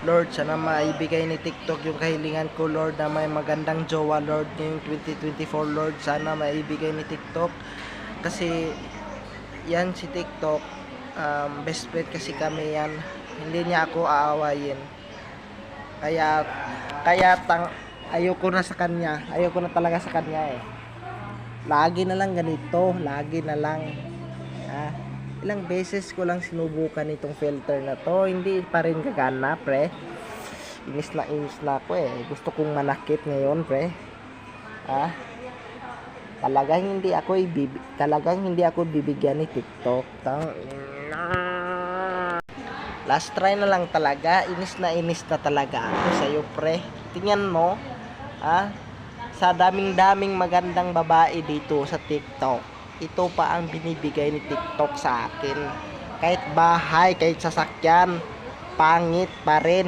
Lord, sana maibigay ni TikTok yung kahilingan ko, Lord, na may magandang jowa, Lord, ngayong 2024, Lord. Sana maibigay ni TikTok. Kasi, yan si TikTok, best friend kasi kami yan. Hindi niya ako aawayin. Kaya, ayoko na sa kanya. Ayoko na talaga sa kanya eh. Lagi na lang ganito. Lagi na lang. Ah, ilang beses ko lang sinubukan itong filter na to, hindi pa rin gagana, pre. Inis na ako eh. Gusto kong manakit ngayon, pre. Talagang hindi ako bibigyan ni TikTok. Last try na lang talaga. Inis na talaga ako sa iyo, pre. Tingnan mo, sa daming magandang babae dito sa TikTok, ito pa ang binibigay ni TikTok sa akin. Kahit bahay, kahit sasakyan, pangit pa rin.